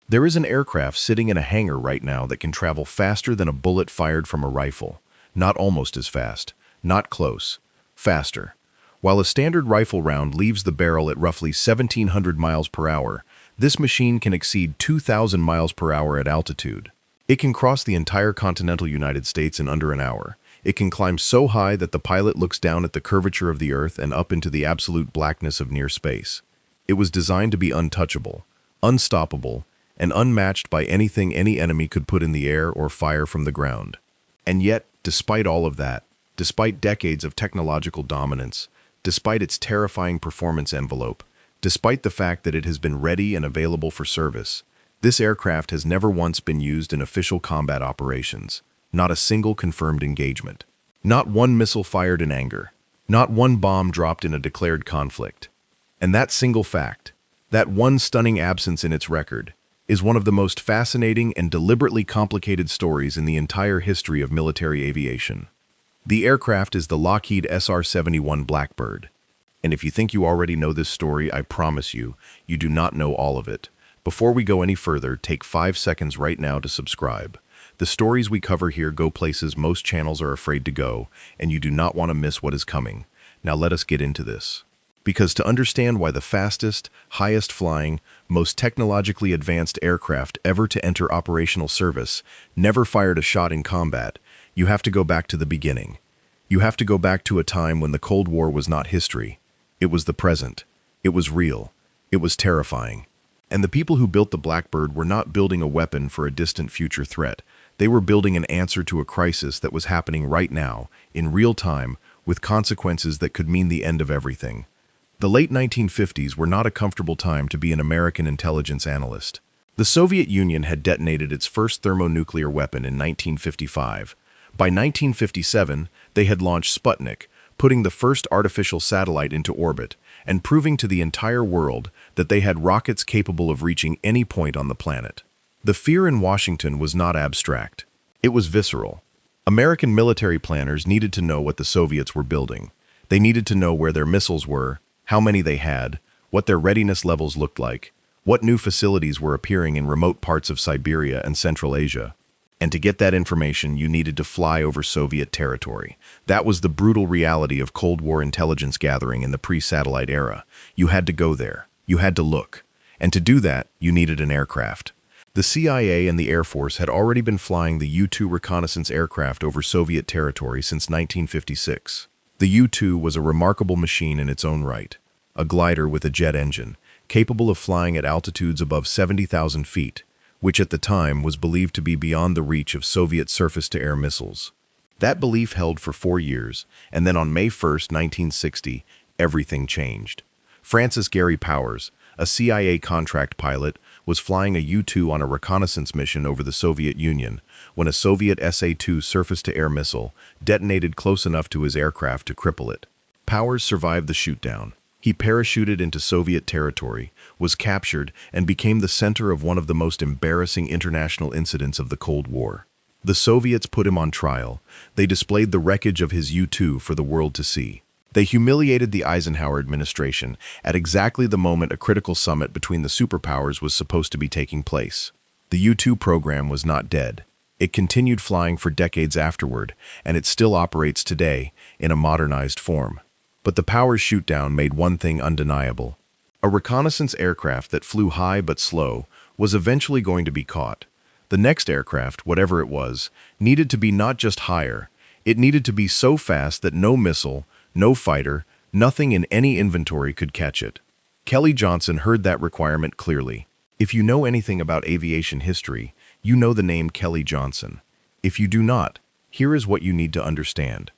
There is an aircraft sitting in a hangar right now that can travel faster than a bullet fired from a rifle. Not almost as fast, not close, faster. While a standard rifle round leaves the barrel at roughly 1,700 miles per hour, this machine can exceed 2,000 miles per hour at altitude. It can cross the entire continental United States in under an hour. It can climb so high that the pilot looks down at the curvature of the Earth and up into the absolute blackness of near space. It was designed to be untouchable, unstoppable, and unmatched by anything any enemy could put in the air or fire from the ground. And yet, despite all of that, despite decades of technological dominance, despite its terrifying performance envelope, despite the fact that it has been ready and available for service, this aircraft has never once been used in official combat operations. Not a single confirmed engagement. Not one missile fired in anger. Not one bomb dropped in a declared conflict. And that single fact, that one stunning absence in its record, is one of the most fascinating and deliberately complicated stories in the entire history of military aviation. The aircraft is the Lockheed SR-71 Blackbird. And if you think you already know this story, I promise you, you do not know all of it. Before we go any further, take 5 seconds right now to subscribe. The stories we cover here go places most channels are afraid to go, and you do not want to miss what is coming. Now let us get into this. Because to understand why the fastest, highest flying, most technologically advanced aircraft ever to enter operational service never fired a shot in combat, you have to go back to the beginning. You have to go back to a time when the Cold War was not history. It was the present. It was real. It was terrifying. And the people who built the Blackbird were not building a weapon for a distant future threat. They were building an answer to a crisis that was happening right now, in real time, with consequences that could mean the end of everything. The late 1950s were not a comfortable time to be an American intelligence analyst. The Soviet Union had detonated its first thermonuclear weapon in 1955. By 1957, they had launched Sputnik, putting the first artificial satellite into orbit, and proving to the entire world that they had rockets capable of reaching any point on the planet. The fear in Washington was not abstract. It was visceral. American military planners needed to know what the Soviets were building. They needed to know where their missiles were, how many they had, what their readiness levels looked like, what new facilities were appearing in remote parts of Siberia and Central Asia. And to get that information, you needed to fly over Soviet territory. That was the brutal reality of Cold War intelligence gathering in the pre-satellite era. You had to go there. You had to look. And to do that, you needed an aircraft. The CIA and the Air Force had already been flying the U-2 reconnaissance aircraft over Soviet territory since 1956. The U-2 was a remarkable machine in its own right, a glider with a jet engine, capable of flying at altitudes above 70,000 feet, which at the time was believed to be beyond the reach of Soviet surface-to-air missiles. That belief held for 4 years, and then on May 1, 1960, everything changed. Francis Gary Powers, a CIA contract pilot, was flying a U-2 on a reconnaissance mission over the Soviet Union when a Soviet SA-2 surface-to-air missile detonated close enough to his aircraft to cripple it. Powers survived the shootdown. He parachuted into Soviet territory, was captured, and became the center of one of the most embarrassing international incidents of the Cold War. The Soviets put him on trial. They displayed the wreckage of his U-2 for the world to see. They humiliated the Eisenhower administration at exactly the moment a critical summit between the superpowers was supposed to be taking place. The U-2 program was not dead. It continued flying for decades afterward, and it still operates today in a modernized form. But the Powers shootdown made one thing undeniable. A reconnaissance aircraft that flew high but slow was eventually going to be caught. The next aircraft, whatever it was, needed to be not just higher, it needed to be so fast that no missile, no fighter, nothing in any inventory could catch it. Kelly Johnson heard that requirement clearly. If you know anything about aviation history, you know the name Kelly Johnson. If you do not, here is what you need to understand.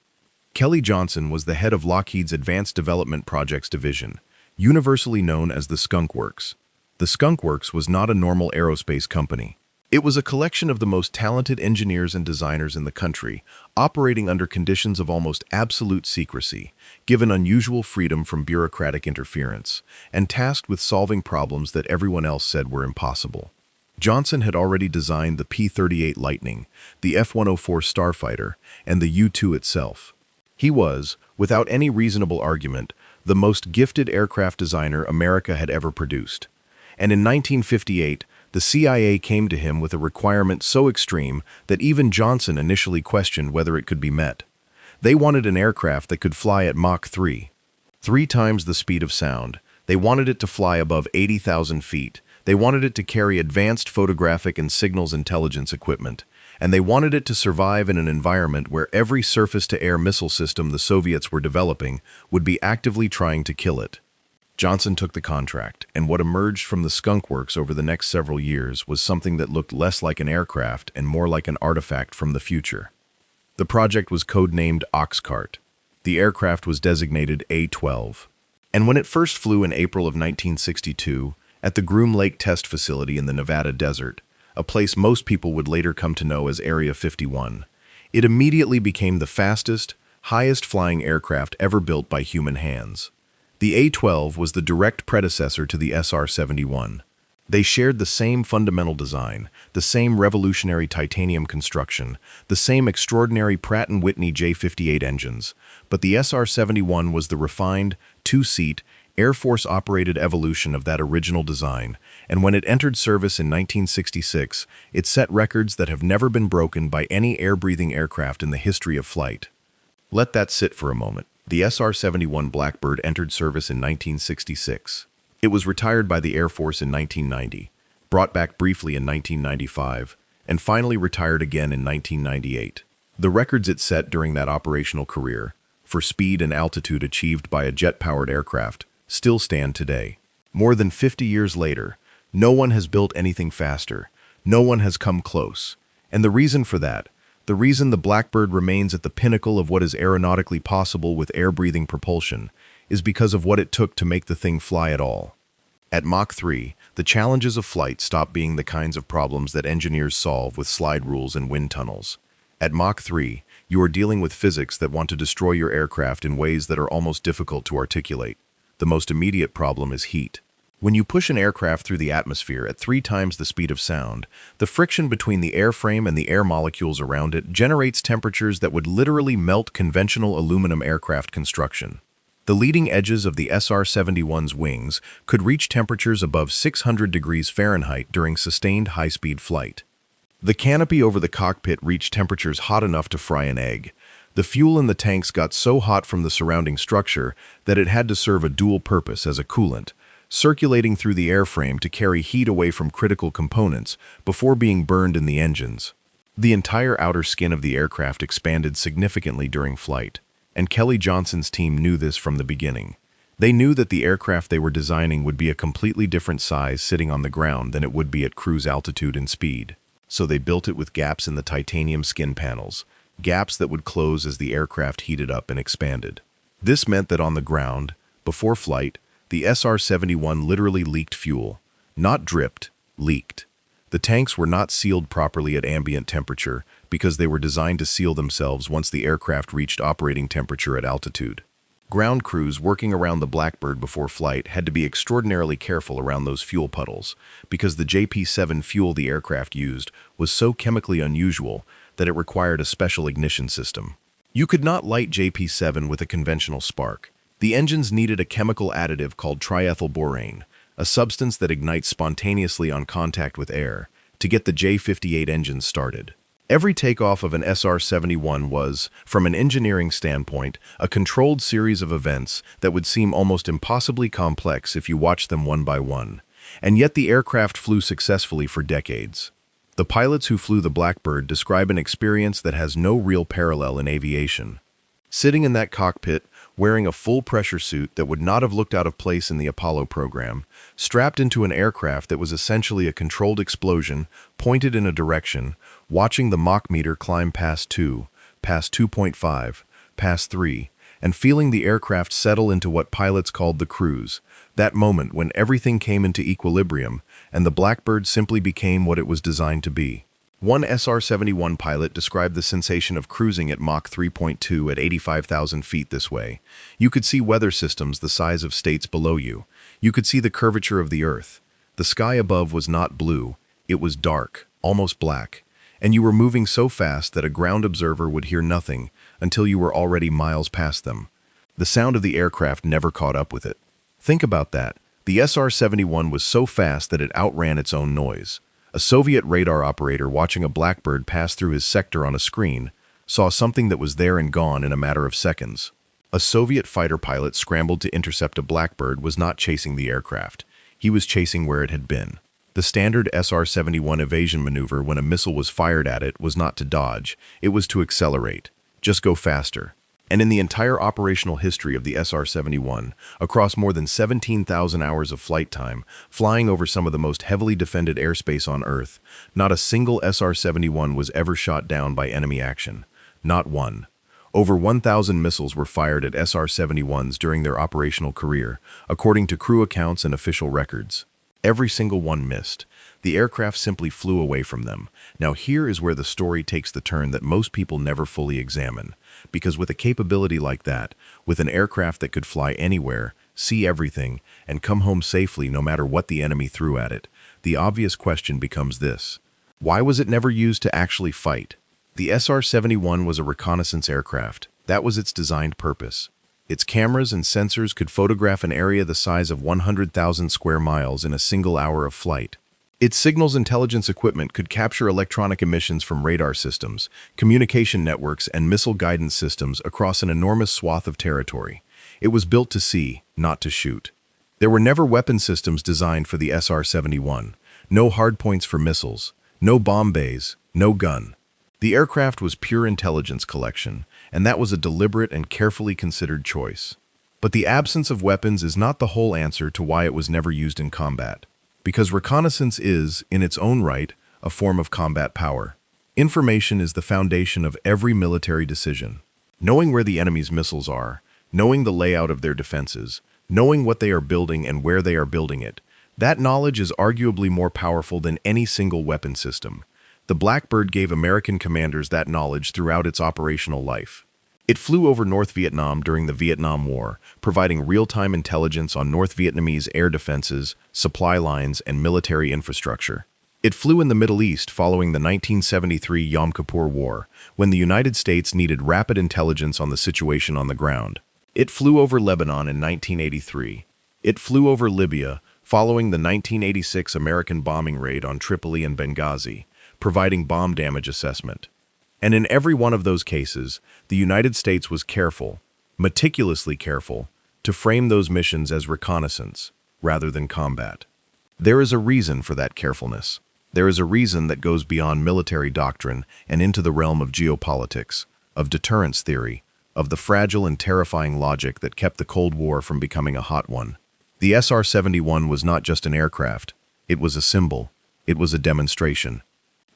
Kelly Johnson was the head of Lockheed's Advanced Development Projects Division, universally known as the Skunk Works. The Skunk Works was not a normal aerospace company. It was a collection of the most talented engineers and designers in the country, operating under conditions of almost absolute secrecy, given unusual freedom from bureaucratic interference, and tasked with solving problems that everyone else said were impossible. Johnson had already designed the P-38 Lightning, the F-104 Starfighter, and the U-2 itself. He was, without any reasonable argument, the most gifted aircraft designer America had ever produced. And in 1958, The CIA came to him with a requirement so extreme that even Johnson initially questioned whether it could be met. They wanted an aircraft that could fly at Mach 3, 3 times the speed of sound. They wanted it to fly above 80,000 feet. They wanted it to carry advanced photographic and signals intelligence equipment. And they wanted it to survive in an environment where every surface-to-air missile system the Soviets were developing would be actively trying to kill it. Johnson took the contract, and what emerged from the Skunk Works over the next several years was something that looked less like an aircraft and more like an artifact from the future. The project was codenamed Oxcart. The aircraft was designated A-12. And when it first flew in April of 1962, at the Groom Lake Test Facility in the Nevada desert, a place most people would later come to know as Area 51, it immediately became the fastest, highest-flying aircraft ever built by human hands. The A-12 was the direct predecessor to the SR-71. They shared the same fundamental design, the same revolutionary titanium construction, the same extraordinary Pratt & Whitney J58 engines, but the SR-71 was the refined, two-seat, Air Force-operated evolution of that original design, and when it entered service in 1966, it set records that have never been broken by any air-breathing aircraft in the history of flight. Let that sit for a moment. The SR-71 Blackbird entered service in 1966. It was retired by the Air Force in 1990, brought back briefly in 1995, and finally retired again in 1998. The records it set during that operational career, for speed and altitude achieved by a jet-powered aircraft, still stand today. More than 50 years later, no one has built anything faster. No one has come close. And the reason for that, the reason the Blackbird remains at the pinnacle of what is aeronautically possible with air-breathing propulsion, is because of what it took to make the thing fly at all. At Mach 3, the challenges of flight stop being the kinds of problems that engineers solve with slide rules and wind tunnels. At Mach 3, you are dealing with physics that want to destroy your aircraft in ways that are almost difficult to articulate. The most immediate problem is heat. When you push an aircraft through the atmosphere at 3 times the speed of sound, the friction between the airframe and the air molecules around it generates temperatures that would literally melt conventional aluminum aircraft construction. The leading edges of the SR-71's wings could reach temperatures above 600 degrees Fahrenheit during sustained high-speed flight. The canopy over the cockpit reached temperatures hot enough to fry an egg. The fuel in the tanks got so hot from the surrounding structure that it had to serve a dual purpose as a coolant, circulating through the airframe to carry heat away from critical components before being burned in the engines. The entire outer skin of the aircraft expanded significantly during flight, and Kelly Johnson's team knew this from the beginning. They knew that the aircraft they were designing would be a completely different size sitting on the ground than it would be at cruise altitude and speed. So they built it with gaps in the titanium skin panels, gaps that would close as the aircraft heated up and expanded. This meant that on the ground, before flight, the SR-71 literally leaked fuel. Not dripped, leaked. The tanks were not sealed properly at ambient temperature because they were designed to seal themselves once the aircraft reached operating temperature at altitude. Ground crews working around the Blackbird before flight had to be extraordinarily careful around those fuel puddles because the JP-7 fuel the aircraft used was so chemically unusual that it required a special ignition system. You could not light JP-7 with a conventional spark. The engines needed a chemical additive called triethylborane, a substance that ignites spontaneously on contact with air, to get the J58 engines started. Every takeoff of an SR-71 was, from an engineering standpoint, a controlled series of events that would seem almost impossibly complex if you watched them one by one. And yet the aircraft flew successfully for decades. The pilots who flew the Blackbird describe an experience that has no real parallel in aviation. Sitting in that cockpit, wearing a full pressure suit that would not have looked out of place in the Apollo program, strapped into an aircraft that was essentially a controlled explosion, pointed in a direction, watching the Mach meter climb past 2, past 2.5, past 3, and feeling the aircraft settle into what pilots called the cruise, that moment when everything came into equilibrium and the Blackbird simply became what it was designed to be. One SR-71 pilot described the sensation of cruising at Mach 3.2 at 85,000 feet this way. You could see weather systems the size of states below you. You could see the curvature of the Earth. The sky above was not blue. It was dark, almost black. And you were moving so fast that a ground observer would hear nothing until you were already miles past them. The sound of the aircraft never caught up with it. Think about that. The SR-71 was so fast that it outran its own noise. A Soviet radar operator watching a Blackbird pass through his sector on a screen saw something that was there and gone in a matter of seconds. A Soviet fighter pilot scrambled to intercept a Blackbird was not chasing the aircraft. He was chasing where it had been. The standard SR-71 evasion maneuver when a missile was fired at it was not to dodge, it was to accelerate. Just go faster. And in the entire operational history of the SR-71, across more than 17,000 hours of flight time, flying over some of the most heavily defended airspace on Earth, not a single SR-71 was ever shot down by enemy action. Not one. Over 1,000 missiles were fired at SR-71s during their operational career, according to crew accounts and official records. Every single one missed. The aircraft simply flew away from them. Now here is where the story takes the turn that most people never fully examine. Because with a capability like that, with an aircraft that could fly anywhere, see everything, and come home safely no matter what the enemy threw at it, the obvious question becomes this: why was it never used to actually fight? The SR-71 was a reconnaissance aircraft. That was its designed purpose. Its cameras and sensors could photograph an area the size of 100,000 square miles in a single hour of flight. Its signals intelligence equipment could capture electronic emissions from radar systems, communication networks, and missile guidance systems across an enormous swath of territory. It was built to see, not to shoot. There were never weapon systems designed for the SR-71. No hardpoints for missiles, no bomb bays, no gun. The aircraft was pure intelligence collection, and that was a deliberate and carefully considered choice. But the absence of weapons is not the whole answer to why it was never used in combat. Because reconnaissance is, in its own right, a form of combat power. Information is the foundation of every military decision. Knowing where the enemy's missiles are, knowing the layout of their defenses, knowing what they are building and where they are building it, that knowledge is arguably more powerful than any single weapon system. The Blackbird gave American commanders that knowledge throughout its operational life. It flew over North Vietnam during the Vietnam War, providing real-time intelligence on North Vietnamese air defenses, supply lines, and military infrastructure. It flew in the Middle East following the 1973 Yom Kippur War, when the United States needed rapid intelligence on the situation on the ground. It flew over Lebanon in 1983. It flew over Libya following the 1986 American bombing raid on Tripoli and Benghazi, providing bomb damage assessment. And in every one of those cases, the United States was careful, meticulously careful, to frame those missions as reconnaissance rather than combat. There is a reason for that carefulness. There is a reason that goes beyond military doctrine and into the realm of geopolitics, of deterrence theory, of the fragile and terrifying logic that kept the Cold War from becoming a hot one. The SR-71 was not just an aircraft. It was a symbol. It was a demonstration.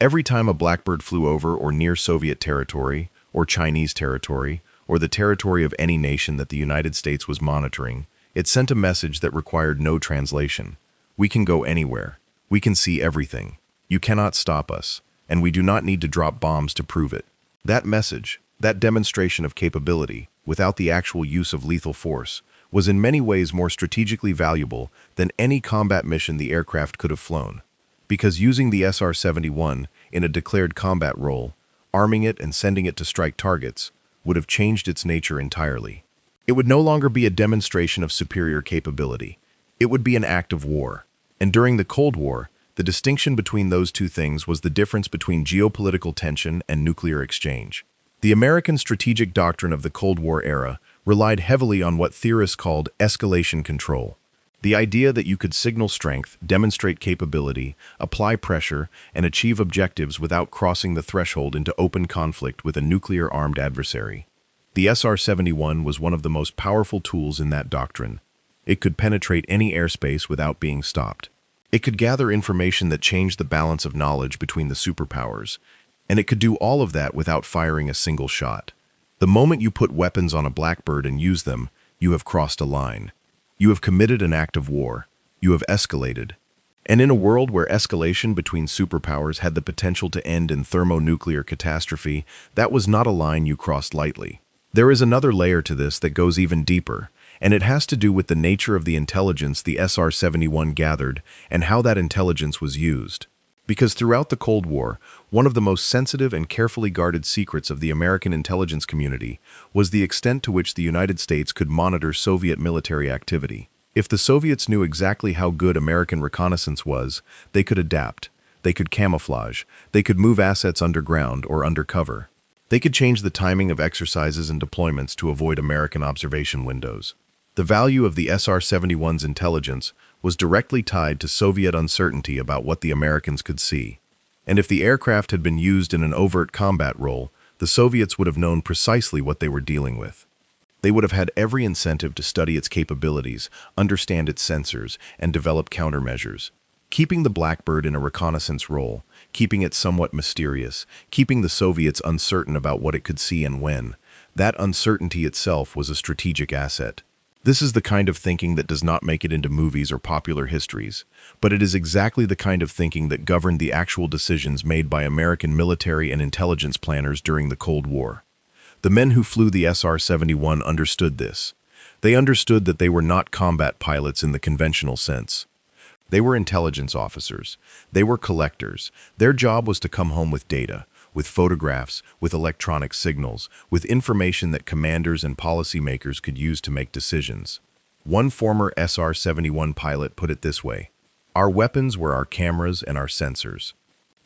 Every time a Blackbird flew over or near Soviet territory, or Chinese territory, or the territory of any nation that the United States was monitoring, it sent a message that required no translation. We can go anywhere. We can see everything. You cannot stop us, and we do not need to drop bombs to prove it. That message, that demonstration of capability, without the actual use of lethal force, was in many ways more strategically valuable than any combat mission the aircraft could have flown. Because using the SR-71 in a declared combat role, arming it and sending it to strike targets, would have changed its nature entirely. It would no longer be a demonstration of superior capability. It would be an act of war. And during the Cold War, the distinction between those two things was the difference between geopolitical tension and nuclear exchange. The American strategic doctrine of the Cold War era relied heavily on what theorists called escalation control. The idea that you could signal strength, demonstrate capability, apply pressure, and achieve objectives without crossing the threshold into open conflict with a nuclear-armed adversary. The SR-71 was one of the most powerful tools in that doctrine. It could penetrate any airspace without being stopped. It could gather information that changed the balance of knowledge between the superpowers, and it could do all of that without firing a single shot. The moment you put weapons on a Blackbird and use them, you have crossed a line. You have committed an act of war. You have escalated. And in a world where escalation between superpowers had the potential to end in thermonuclear catastrophe, that was not a line you crossed lightly. There is another layer to this that goes even deeper, and it has to do with the nature of the intelligence the SR-71 gathered and how that intelligence was used. Because throughout the Cold War, one of the most sensitive and carefully guarded secrets of the American intelligence community was the extent to which the United States could monitor Soviet military activity. If the Soviets knew exactly how good American reconnaissance was, they could adapt, they could camouflage, they could move assets underground or undercover. They could change the timing of exercises and deployments to avoid American observation windows. The value of the SR-71's intelligence was directly tied to Soviet uncertainty about what the Americans could see. And if the aircraft had been used in an overt combat role, the Soviets would have known precisely what they were dealing with. They would have had every incentive to study its capabilities, understand its sensors, and develop countermeasures. Keeping the Blackbird in a reconnaissance role, keeping it somewhat mysterious, keeping the Soviets uncertain about what it could see and when, that uncertainty itself was a strategic asset. This is the kind of thinking that does not make it into movies or popular histories, but it is exactly the kind of thinking that governed the actual decisions made by American military and intelligence planners during the Cold War. The men who flew the SR-71 understood this. They understood that they were not combat pilots in the conventional sense. They were intelligence officers. They were collectors. Their job was to come home with data, with photographs, with electronic signals, with information that commanders and policymakers could use to make decisions. One former SR-71 pilot put it this way: "Our weapons were our cameras and our sensors."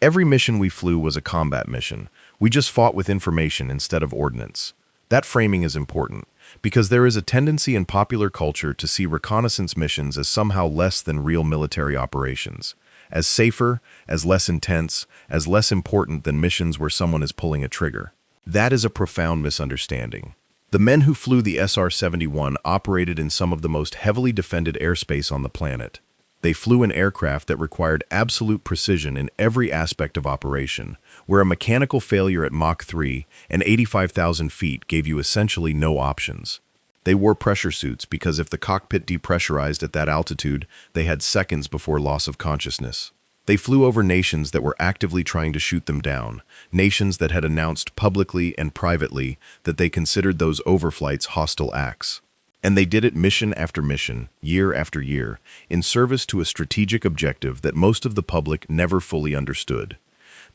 Every mission we flew was a combat mission. We just fought with information instead of ordnance. That framing is important, because there is a tendency in popular culture to see reconnaissance missions as somehow less than real military operations, as safer, as less intense, as less important than missions where someone is pulling a trigger. That is a profound misunderstanding. The men who flew the SR-71 operated in some of the most heavily defended airspace on the planet. They flew an aircraft that required absolute precision in every aspect of operation, where a mechanical failure at Mach 3 and 85,000 feet gave you essentially no options. They wore pressure suits because if the cockpit depressurized at that altitude, they had seconds before loss of consciousness. They flew over nations that were actively trying to shoot them down, nations that had announced publicly and privately that they considered those overflights hostile acts. And they did it mission after mission, year after year, in service to a strategic objective that most of the public never fully understood.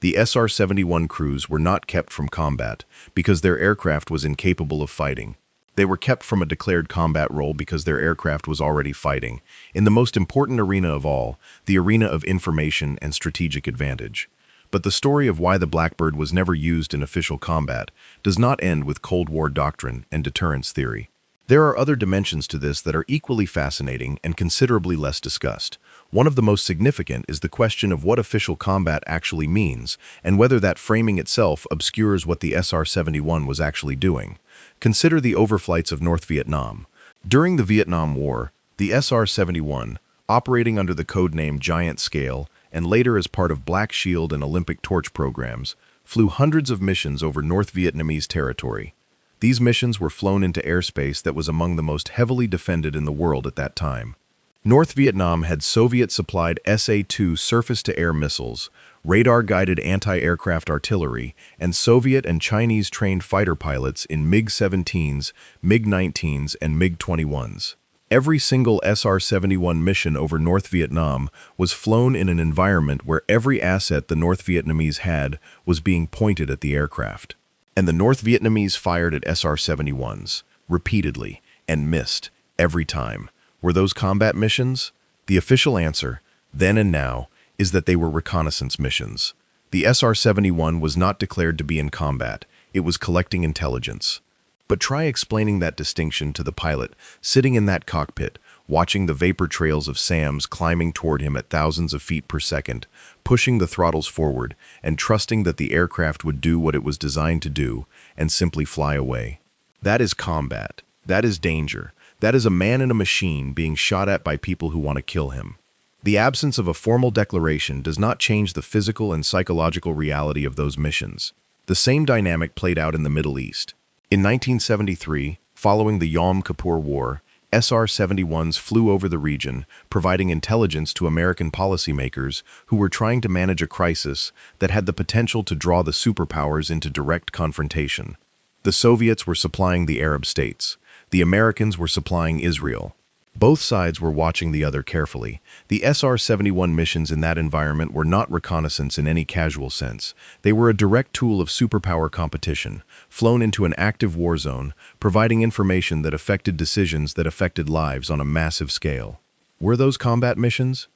The SR-71 crews were not kept from combat because their aircraft was incapable of fighting. They were kept from a declared combat role because their aircraft was already fighting, in the most important arena of all, the arena of information and strategic advantage. But the story of why the Blackbird was never used in official combat does not end with Cold War doctrine and deterrence theory. There are other dimensions to this that are equally fascinating and considerably less discussed. One of the most significant is the question of what official combat actually means, and whether that framing itself obscures what the SR-71 was actually doing. Consider the overflights of North Vietnam. During the Vietnam War, the SR-71, operating under the codename Giant Scale, and later as part of Black Shield and Olympic Torch programs, flew hundreds of missions over North Vietnamese territory. These missions were flown into airspace that was among the most heavily defended in the world at that time. North Vietnam had Soviet-supplied SA-2 surface-to-air missiles, radar-guided anti-aircraft artillery, and Soviet and Chinese-trained fighter pilots in MiG-17s, MiG-19s, and MiG-21s. Every single SR-71 mission over North Vietnam was flown in an environment where every asset the North Vietnamese had was being pointed at the aircraft. And the North Vietnamese fired at SR-71s, repeatedly, and missed, every time. Were those combat missions? The official answer, then and now, is that they were reconnaissance missions. The SR-71 was not declared to be in combat, it was collecting intelligence. But try explaining that distinction to the pilot, sitting in that cockpit, watching the vapor trails of SAMs climbing toward him at thousands of feet per second, pushing the throttles forward, and trusting that the aircraft would do what it was designed to do, and simply fly away. That is combat. That is danger. That is a man in a machine being shot at by people who want to kill him. The absence of a formal declaration does not change the physical and psychological reality of those missions. The same dynamic played out in the Middle East. In 1973, following the Yom Kippur War, SR-71s flew over the region, providing intelligence to American policymakers who were trying to manage a crisis that had the potential to draw the superpowers into direct confrontation. The Soviets were supplying the Arab states. The Americans were supplying Israel. Both sides were watching the other carefully. The SR-71 missions in that environment were not reconnaissance in any casual sense. They were a direct tool of superpower competition, flown into an active war zone, providing information that affected decisions that affected lives on a massive scale. Were those combat missions?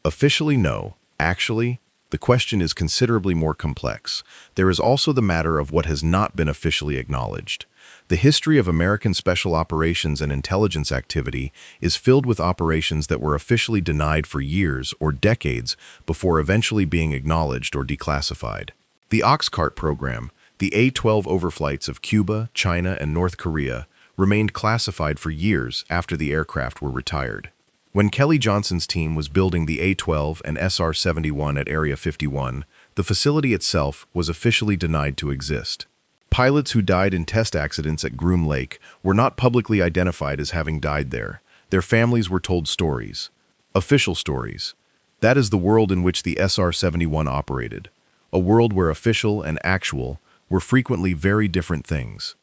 Officially, no. Actually, the question is considerably more complex. There is also the matter of what has not been officially acknowledged. The history of American special operations and intelligence activity is filled with operations that were officially denied for years or decades before eventually being acknowledged or declassified. The Oxcart program, the A-12 overflights of Cuba, China, and North Korea, remained classified for years after the aircraft were retired. When Kelly Johnson's team was building the A-12 and SR-71 at Area 51, the facility itself was officially denied to exist. Pilots who died in test accidents at Groom Lake were not publicly identified as having died there. Their families were told stories. Official stories. That is the world in which the SR-71 operated. A world where official and actual were frequently very different things.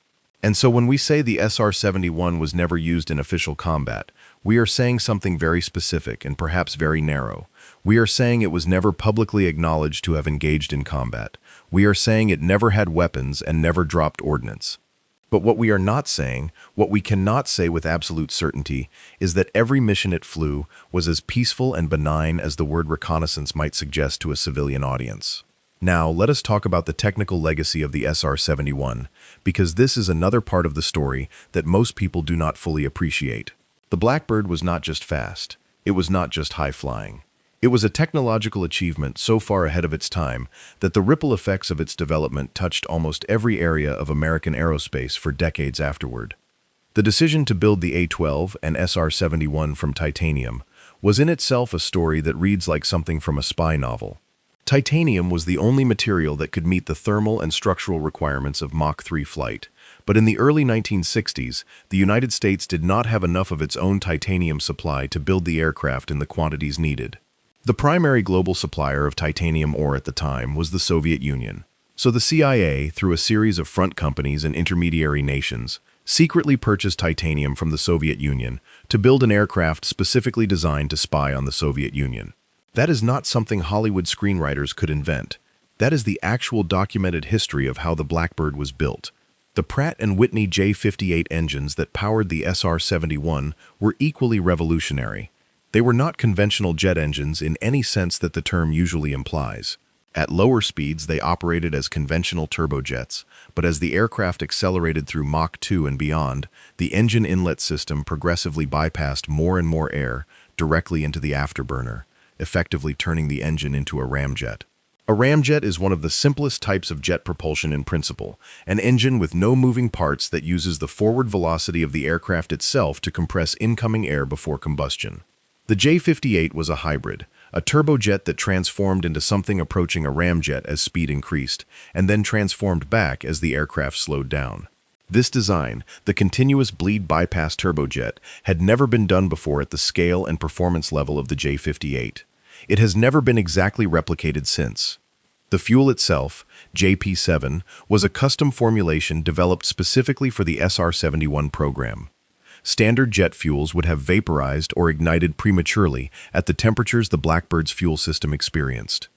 And so when we say the SR-71 was never used in official combat, we are saying something very specific and perhaps very narrow. We are saying it was never publicly acknowledged to have engaged in combat. We are saying it never had weapons and never dropped ordnance. But what we are not saying, what we cannot say with absolute certainty, is that every mission it flew was as peaceful and benign as the word reconnaissance might suggest to a civilian audience. Now, let us talk about the technical legacy of the SR-71, because this is another part of the story that most people do not fully appreciate. The Blackbird was not just fast. It was not just high-flying. It was a technological achievement so far ahead of its time that the ripple effects of its development touched almost every area of American aerospace for decades afterward. The decision to build the A-12 and SR-71 from titanium was in itself a story that reads like something from a spy novel. Titanium was the only material that could meet the thermal and structural requirements of Mach 3 flight, but in the early 1960s, the United States did not have enough of its own titanium supply to build the aircraft in the quantities needed. The primary global supplier of titanium ore at the time was the Soviet Union. So the CIA, through a series of front companies and intermediary nations, secretly purchased titanium from the Soviet Union to build an aircraft specifically designed to spy on the Soviet Union. That is not something Hollywood screenwriters could invent. That is the actual documented history of how the Blackbird was built. The Pratt & Whitney J58 engines that powered the SR-71 were equally revolutionary. They were not conventional jet engines in any sense that the term usually implies. At lower speeds, they operated as conventional turbojets, but as the aircraft accelerated through Mach 2 and beyond, the engine inlet system progressively bypassed more and more air directly into the afterburner, effectively turning the engine into a ramjet. A ramjet is one of the simplest types of jet propulsion in principle, an engine with no moving parts that uses the forward velocity of the aircraft itself to compress incoming air before combustion. The J58 was a hybrid, a turbojet that transformed into something approaching a ramjet as speed increased, and then transformed back as the aircraft slowed down. This design, the continuous bleed bypass turbojet, had never been done before at the scale and performance level of the J58. It has never been exactly replicated since. The fuel itself, JP7, was a custom formulation developed specifically for the SR-71 program. Standard jet fuels would have vaporized or ignited prematurely at the temperatures the Blackbird's fuel system experienced.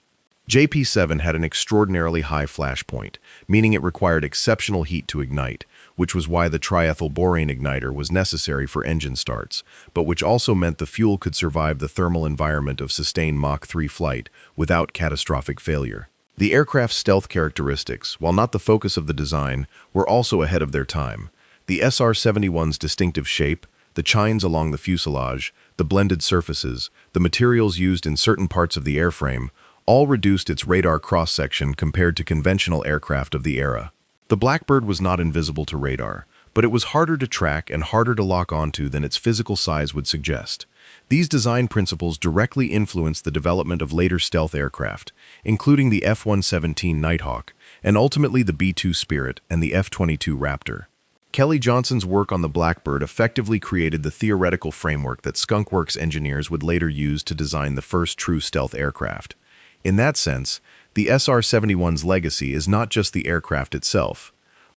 JP7 had an extraordinarily high flash point, meaning it required exceptional heat to ignite, which was why the triethylborane igniter was necessary for engine starts, but which also meant the fuel could survive the thermal environment of sustained Mach 3 flight without catastrophic failure. The aircraft's stealth characteristics, while not the focus of the design, were also ahead of their time. The SR-71's distinctive shape, the chines along the fuselage, the blended surfaces, the materials used in certain parts of the airframe, all reduced its radar cross-section compared to conventional aircraft of the era. The Blackbird was not invisible to radar, but it was harder to track and harder to lock onto than its physical size would suggest. These design principles directly influenced the development of later stealth aircraft, including the F-117 Nighthawk, and ultimately the B-2 Spirit and the F-22 Raptor. Kelly Johnson's work on the Blackbird effectively created the theoretical framework that Skunk Works engineers would later use to design the first true stealth aircraft. In that sense, the SR-71's legacy is not just the aircraft itself.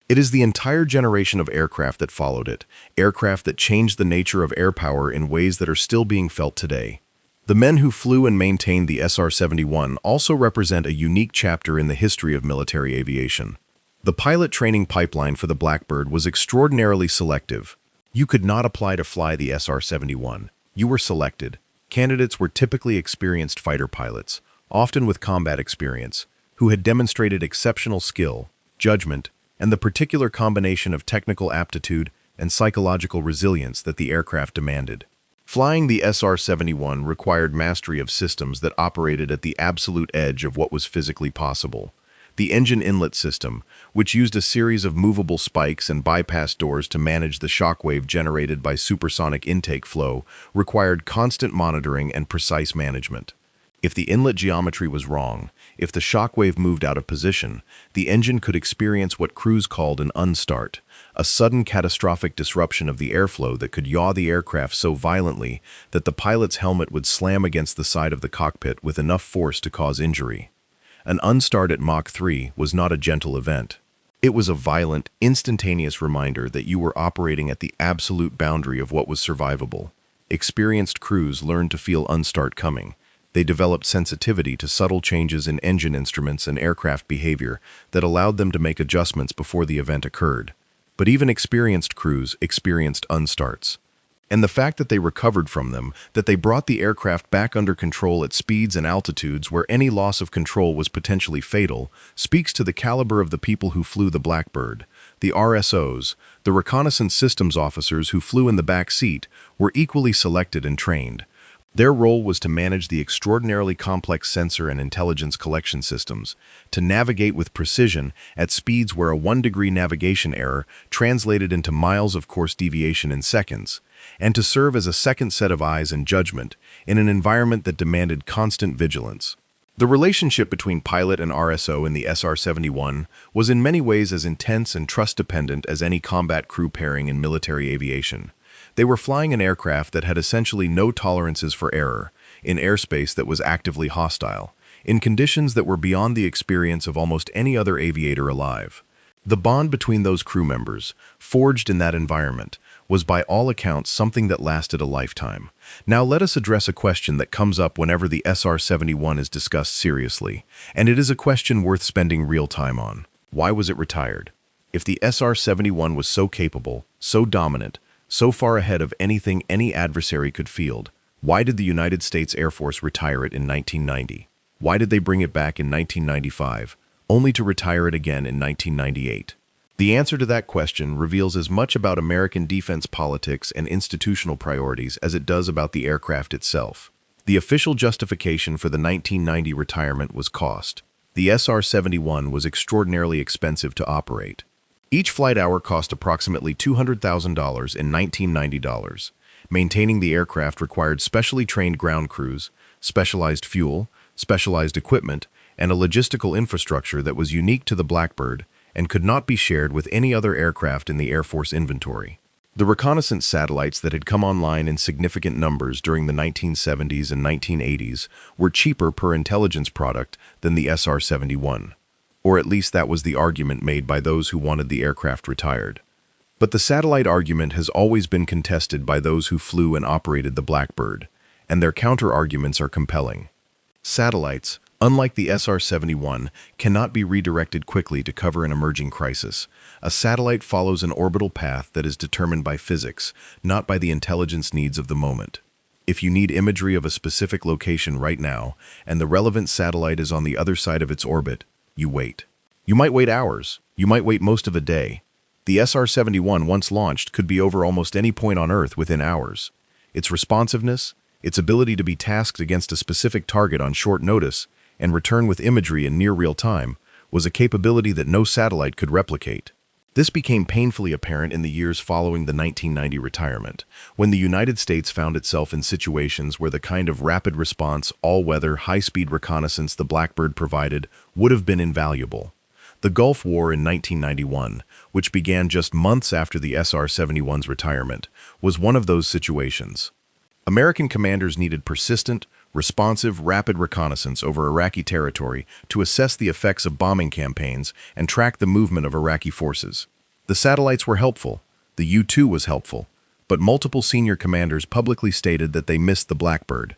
It is the entire generation of aircraft that followed it, aircraft that changed the nature of air power in ways that are still being felt today. The men who flew and maintained the SR-71 also represent a unique chapter in the history of military aviation. The pilot training pipeline for the Blackbird was extraordinarily selective. You could not apply to fly the SR-71. You were selected. Candidates were typically experienced fighter pilots, often with combat experience, who had demonstrated exceptional skill, judgment, and the particular combination of technical aptitude and psychological resilience that the aircraft demanded. Flying the SR-71 required mastery of systems that operated at the absolute edge of what was physically possible. The engine inlet system, which used a series of movable spikes and bypass doors to manage the shockwave generated by supersonic intake flow, required constant monitoring and precise management. If the inlet geometry was wrong, if the shockwave moved out of position, the engine could experience what crews called an unstart, a sudden catastrophic disruption of the airflow that could yaw the aircraft so violently that the pilot's helmet would slam against the side of the cockpit with enough force to cause injury. An unstart at Mach 3 was not a gentle event. It was a violent, instantaneous reminder that you were operating at the absolute boundary of what was survivable. Experienced crews learned to feel unstart coming. They developed sensitivity to subtle changes in engine instruments and aircraft behavior that allowed them to make adjustments before the event occurred. But even experienced crews experienced unstarts. And the fact that they recovered from them, that they brought the aircraft back under control at speeds and altitudes where any loss of control was potentially fatal, speaks to the caliber of the people who flew the Blackbird. The RSOs, the reconnaissance systems officers who flew in the back seat, were equally selected and trained. Their role was to manage the extraordinarily complex sensor and intelligence collection systems, to navigate with precision at speeds where a 1-degree navigation error translated into miles of course deviation in seconds, and to serve as a second set of eyes and judgment in an environment that demanded constant vigilance. The relationship between pilot and RSO in the SR-71 was in many ways as intense and trust-dependent as any combat crew pairing in military aviation. They were flying an aircraft that had essentially no tolerances for error, in airspace that was actively hostile, in conditions that were beyond the experience of almost any other aviator alive. The bond between those crew members, forged in that environment, was by all accounts something that lasted a lifetime. Now let us address a question that comes up whenever the SR-71 is discussed seriously, and it is a question worth spending real time on. Why was it retired? If the SR-71 was so capable, so dominant, so far ahead of anything any adversary could field, why did the United States Air Force retire it in 1990? Why did they bring it back in 1995, only to retire it again in 1998? The answer to that question reveals as much about American defense politics and institutional priorities as it does about the aircraft itself. The official justification for the 1990 retirement was cost. The SR-71 was extraordinarily expensive to operate. Each flight hour cost approximately $200,000 in 1990 dollars. Maintaining the aircraft required specially trained ground crews, specialized fuel, specialized equipment, and a logistical infrastructure that was unique to the Blackbird and could not be shared with any other aircraft in the Air Force inventory. The reconnaissance satellites that had come online in significant numbers during the 1970s and 1980s were cheaper per intelligence product than the SR-71. Or at least that was the argument made by those who wanted the aircraft retired. But the satellite argument has always been contested by those who flew and operated the Blackbird, and their counter-arguments are compelling. Satellites, unlike the SR-71, cannot be redirected quickly to cover an emerging crisis. A satellite follows an orbital path that is determined by physics, not by the intelligence needs of the moment. If you need imagery of a specific location right now, and the relevant satellite is on the other side of its orbit, you wait. You might wait hours. You might wait most of a day. The SR-71, once launched, could be over almost any point on Earth within hours. Its responsiveness, its ability to be tasked against a specific target on short notice and return with imagery in near real time, was a capability that no satellite could replicate. This became painfully apparent in the years following the 1990 retirement, when the United States found itself in situations where the kind of rapid response, all-weather, high-speed reconnaissance the Blackbird provided would have been invaluable. The Gulf War in 1991, which began just months after the SR-71's retirement, was one of those situations. American commanders needed persistent, responsive, rapid reconnaissance over Iraqi territory to assess the effects of bombing campaigns and track the movement of Iraqi forces. The satellites were helpful. The U-2 was helpful. But multiple senior commanders publicly stated that they missed the Blackbird.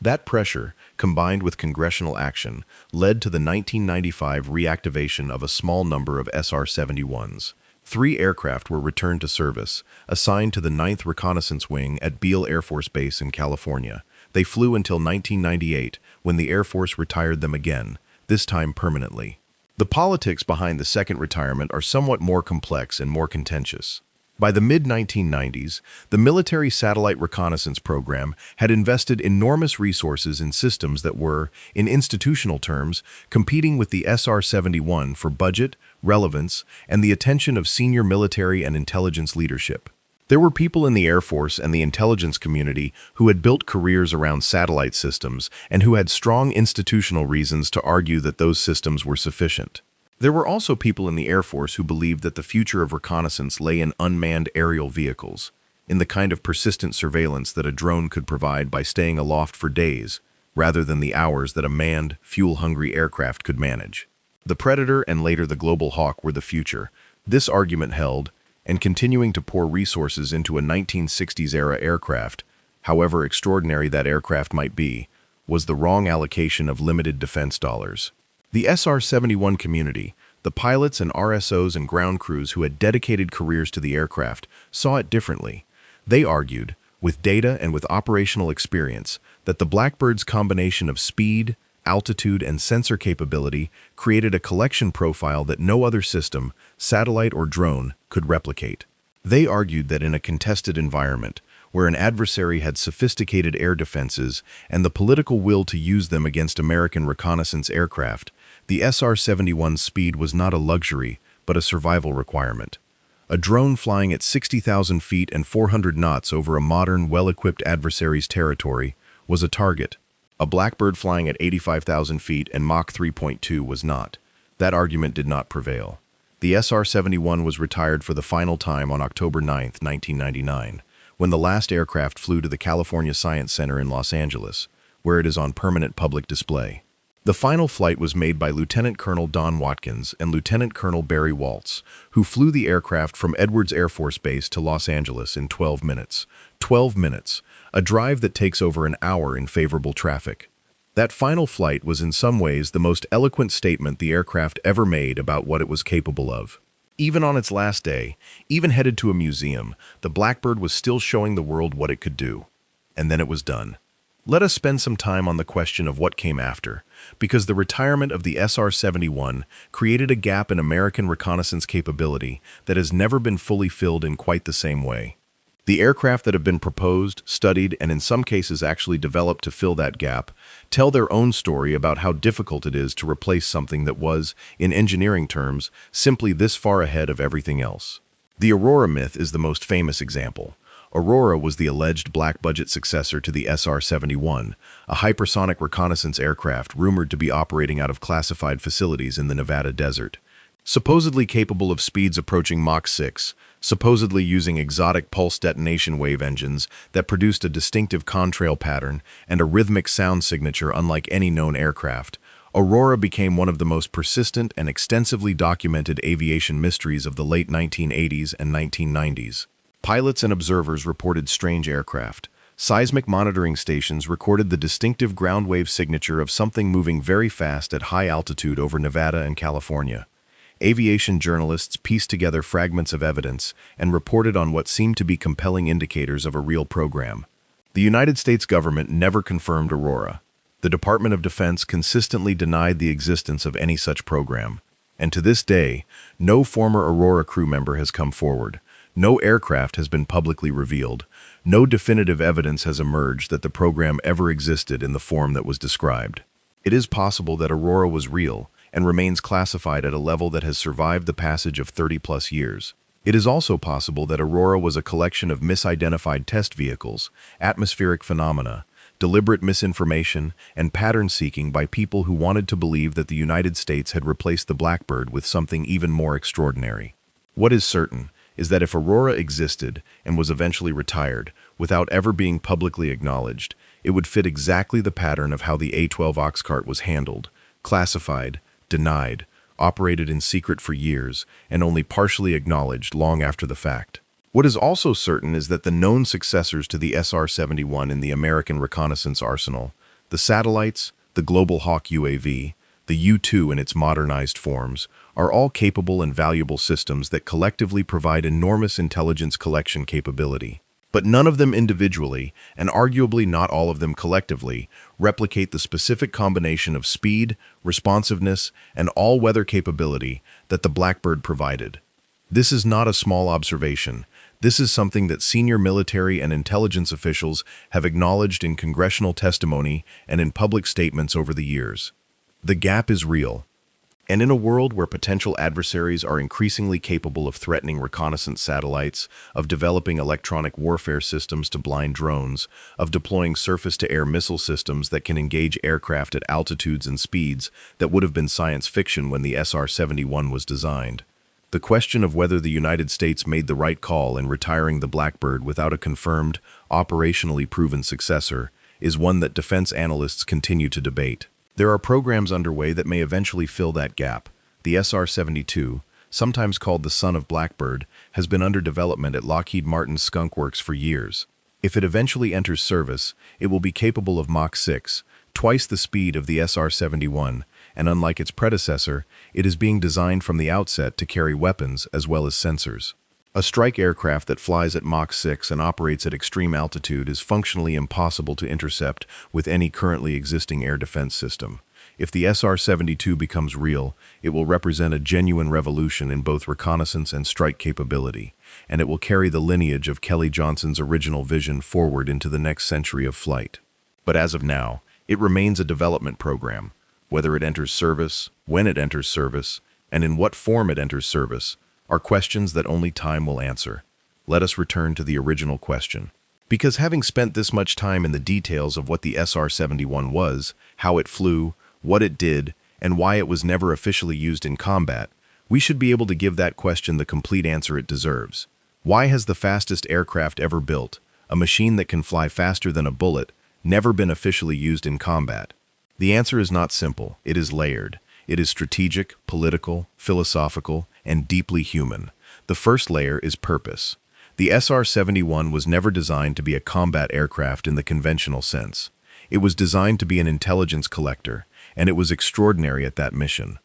That pressure, combined with congressional action, led to the 1995 reactivation of a small number of SR-71s. 3 aircraft were returned to service, assigned to the 9th Reconnaissance Wing at Beale Air Force Base in California. They flew until 1998, when the Air Force retired them again, this time permanently. The politics behind the second retirement are somewhat more complex and more contentious. By the mid-1990s, the military satellite reconnaissance program had invested enormous resources in systems that were, in institutional terms, competing with the SR-71 for budget, relevance, and the attention of senior military and intelligence leadership. There were people in the Air Force and the intelligence community who had built careers around satellite systems and who had strong institutional reasons to argue that those systems were sufficient. There were also people in the Air Force who believed that the future of reconnaissance lay in unmanned aerial vehicles, in the kind of persistent surveillance that a drone could provide by staying aloft for days, rather than the hours that a manned, fuel-hungry aircraft could manage. The Predator and later the Global Hawk were the future. This argument held, and continuing to pour resources into a 1960s-era aircraft, however extraordinary that aircraft might be, was the wrong allocation of limited defense dollars. The SR-71 community, the pilots and RSOs and ground crews who had dedicated careers to the aircraft, saw it differently. They argued, with data and with operational experience, that the Blackbird's combination of speed, altitude, and sensor capability created a collection profile that no other system, satellite or drone, could replicate. They argued that in a contested environment, where an adversary had sophisticated air defenses and the political will to use them against American reconnaissance aircraft, the SR-71's speed was not a luxury, but a survival requirement. A drone flying at 60,000 feet and 400 knots over a modern, well-equipped adversary's territory was a target. A Blackbird flying at 85,000 feet and Mach 3.2 was not. That argument did not prevail. The SR-71 was retired for the final time on October 9, 1999, when the last aircraft flew to the California Science Center in Los Angeles, where it is on permanent public display. The final flight was made by Lieutenant Colonel Don Watkins and Lieutenant Colonel Barry Waltz, who flew the aircraft from Edwards Air Force Base to Los Angeles in 12 minutes. 12 minutes, a drive that takes over an hour in favorable traffic. That final flight was in some ways the most eloquent statement the aircraft ever made about what it was capable of. Even on its last day, even headed to a museum, the Blackbird was still showing the world what it could do. And then it was done. Let us spend some time on the question of what came after, because the retirement of the SR-71 created a gap in American reconnaissance capability that has never been fully filled in quite the same way. The aircraft that have been proposed, studied, and in some cases actually developed to fill that gap tell their own story about how difficult it is to replace something that was, in engineering terms, simply this far ahead of everything else. The Aurora myth is the most famous example. Aurora was the alleged black-budget successor to the SR-71, a hypersonic reconnaissance aircraft rumored to be operating out of classified facilities in the Nevada desert. Supposedly capable of speeds approaching Mach 6, supposedly using exotic pulse detonation wave engines that produced a distinctive contrail pattern and a rhythmic sound signature unlike any known aircraft, Aurora became one of the most persistent and extensively documented aviation mysteries of the late 1980s and 1990s. Pilots and observers reported strange aircraft. Seismic monitoring stations recorded the distinctive ground wave signature of something moving very fast at high altitude over Nevada and California. Aviation journalists pieced together fragments of evidence and reported on what seemed to be compelling indicators of a real program. The United States government never confirmed Aurora. The Department of Defense consistently denied the existence of any such program. And to this day, no former Aurora crew member has come forward. No aircraft has been publicly revealed. No definitive evidence has emerged that the program ever existed in the form that was described. It is possible that Aurora was real and remains classified at a level that has survived the passage of 30-plus years. It is also possible that Aurora was a collection of misidentified test vehicles, atmospheric phenomena, deliberate misinformation, and pattern-seeking by people who wanted to believe that the United States had replaced the Blackbird with something even more extraordinary. What is certain is that if Aurora existed and was eventually retired, without ever being publicly acknowledged, it would fit exactly the pattern of how the A-12 Oxcart was handled, classified, denied, operated in secret for years, and only partially acknowledged long after the fact. What is also certain is that the known successors to the SR-71 in the American reconnaissance arsenal, the satellites, the Global Hawk UAV, the U-2 in its modernized forms, are all capable and valuable systems that collectively provide enormous intelligence collection capability. But none of them individually, and arguably not all of them collectively, replicate the specific combination of speed, responsiveness, and all-weather capability that the Blackbird provided. This is not a small observation. This is something that senior military and intelligence officials have acknowledged in congressional testimony and in public statements over the years. The gap is real. And in a world where potential adversaries are increasingly capable of threatening reconnaissance satellites, of developing electronic warfare systems to blind drones, of deploying surface-to-air missile systems that can engage aircraft at altitudes and speeds that would have been science fiction when the SR-71 was designed, the question of whether the United States made the right call in retiring the Blackbird without a confirmed, operationally proven successor is one that defense analysts continue to debate. There are programs underway that may eventually fill that gap. The SR-72, sometimes called the son of Blackbird, has been under development at Lockheed Martin's Skunk Works for years. If it eventually enters service, it will be capable of Mach 6, twice the speed of the SR-71, and unlike its predecessor, it is being designed from the outset to carry weapons as well as sensors. A strike aircraft that flies at Mach 6 and operates at extreme altitude is functionally impossible to intercept with any currently existing air defense system. If the SR-72 becomes real, it will represent a genuine revolution in both reconnaissance and strike capability, and it will carry the lineage of Kelly Johnson's original vision forward into the next century of flight. But as of now, it remains a development program. Whether it enters service, when it enters service, and in what form it enters service, are questions that only time will answer. Let us return to the original question. Because having spent this much time in the details of what the SR-71 was, how it flew, what it did, and why it was never officially used in combat, we should be able to give that question the complete answer it deserves. Why has the fastest aircraft ever built, a machine that can fly faster than a bullet, never been officially used in combat? The answer is not simple. It is layered. It is strategic, political, philosophical, and deeply human. The first layer is purpose. The SR-71 was never designed to be a combat aircraft in the conventional sense. It was designed to be an intelligence collector, and it was extraordinary at that mission.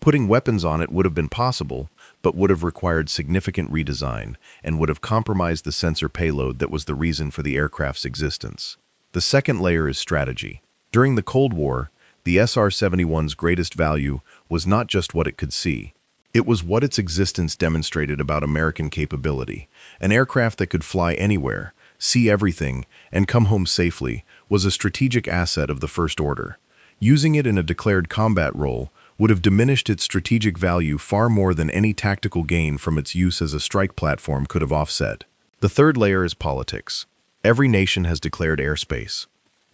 Putting weapons on it would have been possible, but would have required significant redesign and would have compromised the sensor payload that was the reason for the aircraft's existence. The second layer is strategy. During the Cold War, the SR-71's greatest value was not just what it could see. It was what its existence demonstrated about American capability. An aircraft that could fly anywhere, see everything, and come home safely was a strategic asset of the First Order. Using it in a declared combat role would have diminished its strategic value far more than any tactical gain from its use as a strike platform could have offset. The third layer is politics. Every nation has declared airspace.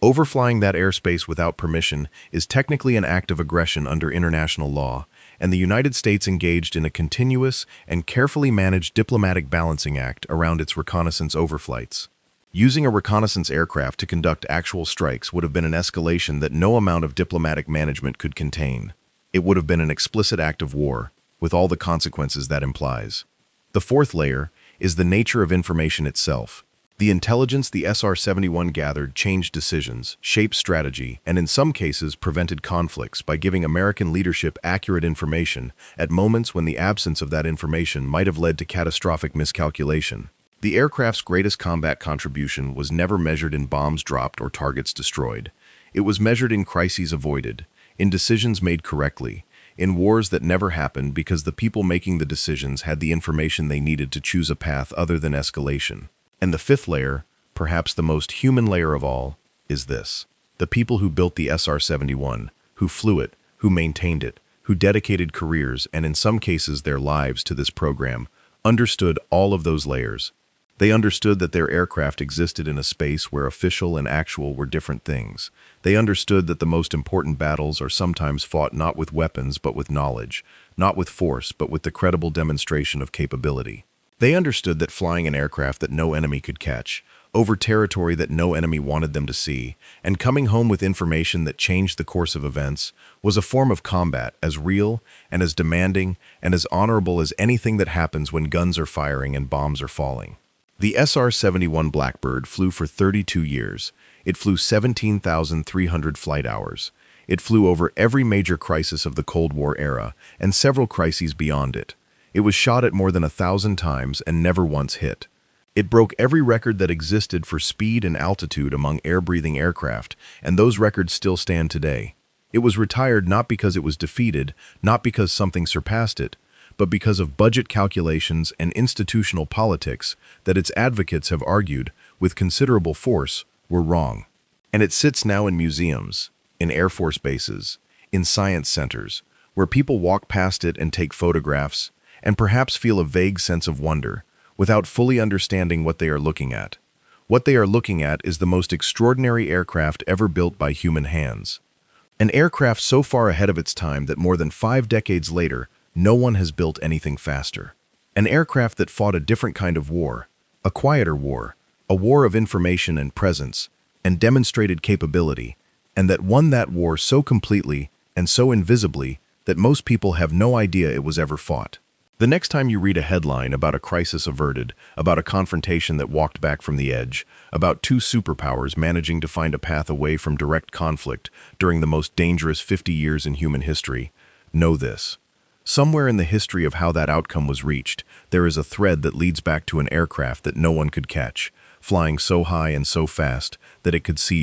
Overflying that airspace without permission is technically an act of aggression under international law, and the United States engaged in a continuous and carefully managed diplomatic balancing act around its reconnaissance overflights. Using a reconnaissance aircraft to conduct actual strikes would have been an escalation that no amount of diplomatic management could contain. It would have been an explicit act of war, with all the consequences that implies. The fourth layer is the nature of information itself. The intelligence the SR-71 gathered changed decisions, shaped strategy, and in some cases prevented conflicts by giving American leadership accurate information at moments when the absence of that information might have led to catastrophic miscalculation. The aircraft's greatest combat contribution was never measured in bombs dropped or targets destroyed. It was measured in crises avoided, in decisions made correctly, in wars that never happened because the people making the decisions had the information they needed to choose a path other than escalation. And the fifth layer, perhaps the most human layer of all, is this. The people who built the SR-71, who flew it, who maintained it, who dedicated careers and in some cases their lives to this program, understood all of those layers. They understood that their aircraft existed in a space where official and actual were different things. They understood that the most important battles are sometimes fought not with weapons but with knowledge, not with force but with the credible demonstration of capability. They understood that flying an aircraft that no enemy could catch, over territory that no enemy wanted them to see, and coming home with information that changed the course of events, was a form of combat as real and as demanding and as honorable as anything that happens when guns are firing and bombs are falling. The SR-71 Blackbird flew for 32 years. It flew 17,300 flight hours. It flew over every major crisis of the Cold War era and several crises beyond it. It was shot at more than 1,000 times and never once hit. It broke every record that existed for speed and altitude among air-breathing aircraft, and those records still stand today. It was retired not because it was defeated, not because something surpassed it, but because of budget calculations and institutional politics that its advocates have argued, with considerable force, were wrong. And it sits now in museums, in Air Force bases, in science centers, where people walk past it and take photographs, and perhaps feel a vague sense of wonder, without fully understanding what they are looking at. What they are looking at is the most extraordinary aircraft ever built by human hands. An aircraft so far ahead of its time that more than 5 decades later, no one has built anything faster. An aircraft that fought a different kind of war, a quieter war, a war of information and presence, and demonstrated capability, and that won that war so completely and so invisibly that most people have no idea it was ever fought. The next time you read a headline about a crisis averted, about a confrontation that walked back from the edge, about 2 superpowers managing to find a path away from direct conflict during the most dangerous 50 years in human history, know this. Somewhere in the history of how that outcome was reached, there is a thread that leads back to an aircraft that no one could catch, flying so high and so fast that it could see